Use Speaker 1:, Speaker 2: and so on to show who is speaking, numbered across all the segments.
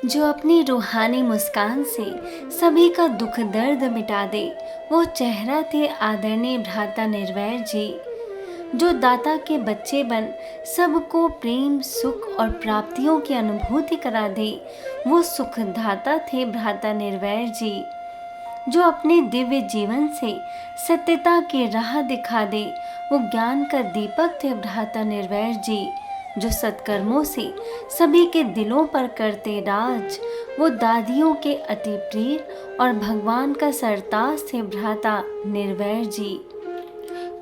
Speaker 1: जो अपनी रूहानी मुस्कान से सभी का दुख दर्द मिटा दे, वो चेहरा थे आदरणीय भ्राता निर्वैर जी। जो दाता के बच्चे बन सबको प्रेम सुख और प्राप्तियों की अनुभूति करा दे, वो सुखदाता थे भ्राता निर्वैर जी। जो अपने दिव्य जीवन से सत्यता की राह दिखा दे, वो ज्ञान का दीपक थे भ्राता निर्वैर जी। जो सत्कर्मों से सभी के दिलों पर करते राज, वो दादियों के अति प्रिय और भगवान का सरताज थे भ्राता निर्वैर जी।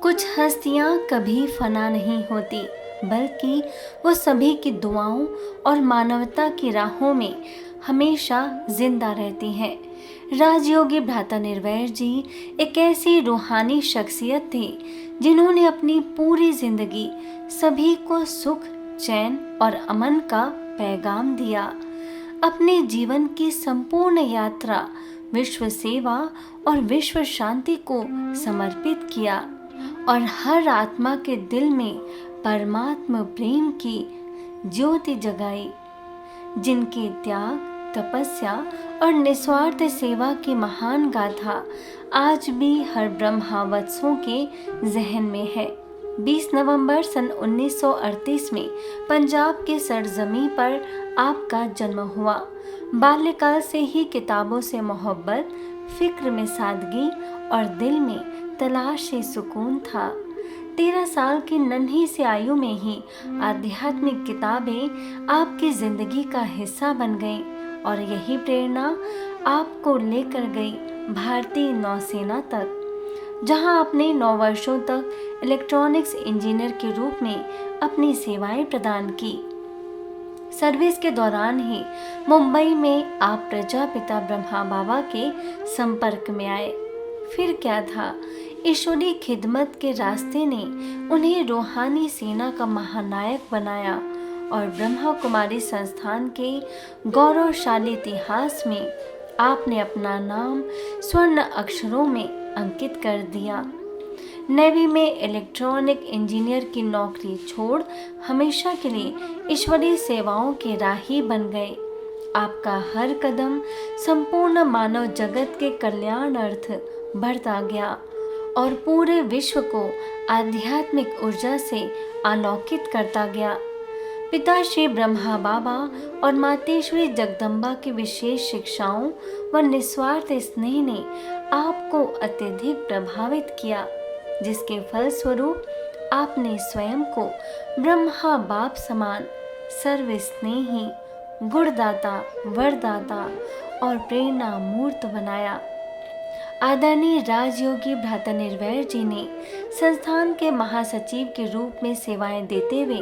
Speaker 1: कुछ हस्तियां कभी फना नहीं होती, बल्कि वो सभी की दुआओं और मानवता की राहों में हमेशा जिंदा रहती हैं। राजयोगी भ्राता निर्वैर जी एक ऐसी रूहानी शख्सियत थे जिन्होंने अपनी पूरी जिंदगी सभी को सुख चैन और अमन का पैगाम दिया। अपने जीवन की संपूर्ण यात्रा विश्व सेवा और विश्व शांति को समर्पित किया और हर आत्मा के दिल में परमात्मा प्रेम की ज्योति जगाई। जिनके त्याग तपस्या और निस्वार्थ सेवा की महान गाथा आज भी हर ब्रह्मावत्सों के जहन में है। 20 नवंबर सन 1938 में पंजाब के सरजमी पर आपका जन्म हुआ। बाल्यकाल से ही किताबों से मोहब्बत, फिक्र में सादगी और दिल में तलाश से सुकून था। 13 साल की नन्ही सी आयु में ही आध्यात्मिक किताबें आपकी जिंदगी का हिस्सा बन गईं और यही प्रेरणा आपको लेकर गई भारतीय नौसेना तक, जहां आपने 9 वर्षों तक इलेक्ट्रॉनिक्स इंजीनियर के रूप में अपनी सेवाएं प्रदान की। सर्विस के दौरान ही मुंबई में आप प्रजापिता ब्रह्मा बाबा के संपर्क में आए। फिर क्या था, ईश्वरीय खिदमत के रास्ते ने उन्हें रूहानी सेना का महानायक बनाया और ब्रह्मा कुमारी संस्थान के गौरवशाली इतिहास में आपने अपना नाम स्वर्ण अक्षरों में अंकित कर दिया। नेवी में इलेक्ट्रॉनिक इंजीनियर की नौकरी छोड़ हमेशा के लिए ईश्वरीय सेवाओं के राही बन गए। आपका हर कदम संपूर्ण मानव जगत के कल्याण अर्थ बढ़ता गया और पूरे विश्व को आध्यात्मिक ऊर्जा से आलोकित करता गया। पिता श्री ब्रह्मा बाबा और मातेश्वरी जगदम्बा की विशेष शिक्षाओं व निस्वार्थ स्नेह ने आपको अत्यधिक प्रभावित किया, जिसके फलस्वरूप आपने स्वयं को ब्रह्मा बाप समान सर्वस्नेही, गुणदाता, वरदाता और प्रेरणा मूर्त बनाया। आदरणीय राजयोगी भ्राता निर्वैर जी ने संस्थान के महासचिव के रूप में सेवाएं देते हुए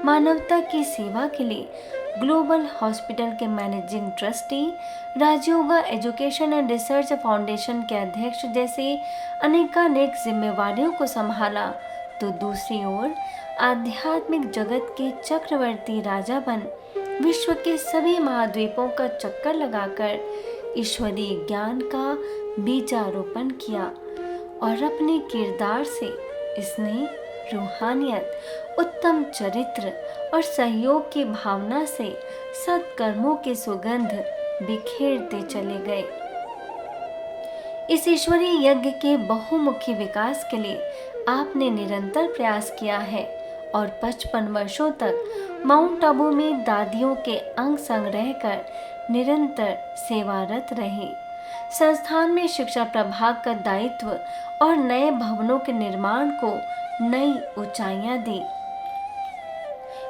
Speaker 1: मानवता की सेवा के लिए ग्लोबल हॉस्पिटल के managing trustee, Rajyoga education and research foundation के अध्यक्ष जैसे अनेकानेक जिम्मेवारियों को संभाला, तो दूसरी ओर आध्यात्मिक जगत के चक्रवर्ती राजा बन विश्व के सभी महाद्वीपों का चक्कर लगाकर ईश्वरीय ज्ञान का बीजारोपण किया और अपने किरदार से स्नेह, रूहानियत, उत्तम चरित्र और सहयोग की भावना से सत्कर्मों की सुगंध बिखेरते चले गए। इस ईश्वरीय यज्ञ के बहुमुखी विकास के लिए आपने निरंतर प्रयास किया है और 55 वर्षों तक माउंट आबू में दादियों के अंग संग रहकर निरंतर सेवारत रहे। संस्थान में शिक्षा प्रभाग का दायित्व और नए भवनों के निर्माण को नई ऊंचाइयां दी।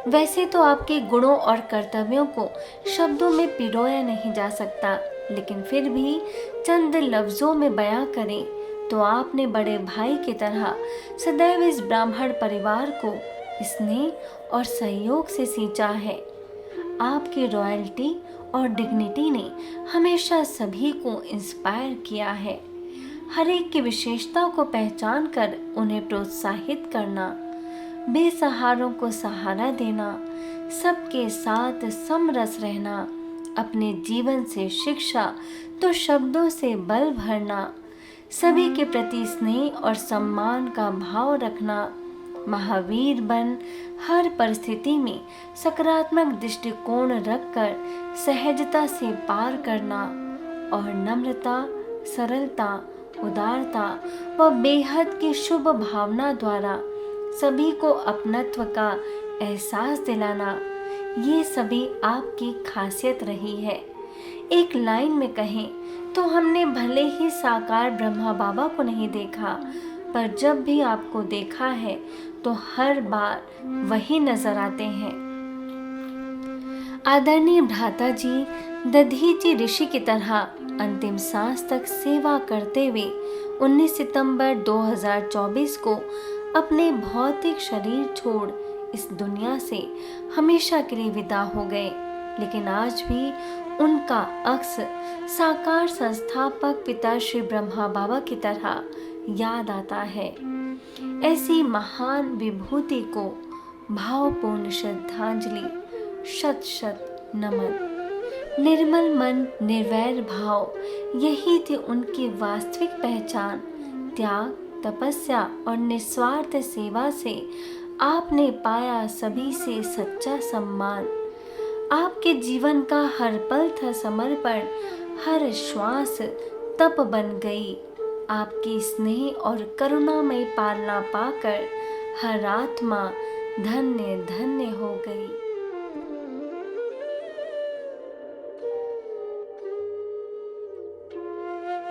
Speaker 1: वैसे तो आपके गुणों और कर्तव्यों को शब्दों में पिरोया नहीं जा सकता, लेकिन फिर भी चंद लफ्जों में बयां करें तो आपने बड़े भाई की तरह सदैव इस ब्राह्मण परिवार को स्नेह और सहयोग से सींचा है। आपकी रॉयल्टी और डिग्निटी ने हमेशा सभी को इंस्पायर किया है। हर एक की विशेषता को पहचान कर उन्हें प्रोत्साहित करना, बेसहारों को सहारा देना, सबके साथ समरस रहना, अपने जीवन से शिक्षा तो शब्दों से बल भरना, सभी के प्रति स्नेह और सम्मान का भाव रखना, महावीर बन हर परिस्थिति में सकारात्मक दृष्टिकोण रखकर सहजता से पार करना और नम्रता, सरलता, उदारता व बेहद की शुभ भावना द्वारा सभी को अपनत्व का एहसास दिलाना, ये सभी आपकी खासियत रही है। एक लाइन में कहें तो हमने भले ही साकार ब्रह्मा बाबा को नहीं देखा, पर जब भी आपको देखा है तो हर बार वही नजर आते हैं। आदरणीय भ्राता जी दधीचि ऋषि की तरह अंतिम सांस तक सेवा करते हुए 19 सितंबर 2024 को अपने भौतिक शरीर छोड़ इस दुनिया से हमेशा के लिए विदा हो गए, लेकिन आज भी उनका अक्स साकार संस्थापक पिता श्री ब्रह्मा बाबा की तरह याद आता है। ऐसी महान विभूति को भावपूर्ण श्रद्धांजलि, शत शत नमन। निर्मल मन, निर्वैर भाव, यही थी उनकी वास्तविक पहचान। त्याग, तपस्या और निस्वार्थ सेवा से आपने पाया सभी से सच्चा सम्मान। आपके जीवन का हर पल था समर्पण, हर श्वास तप बन गई। आपकी स्नेह और करुणामय पालना पाकर हर आत्मा धन्य धन्य हो गई।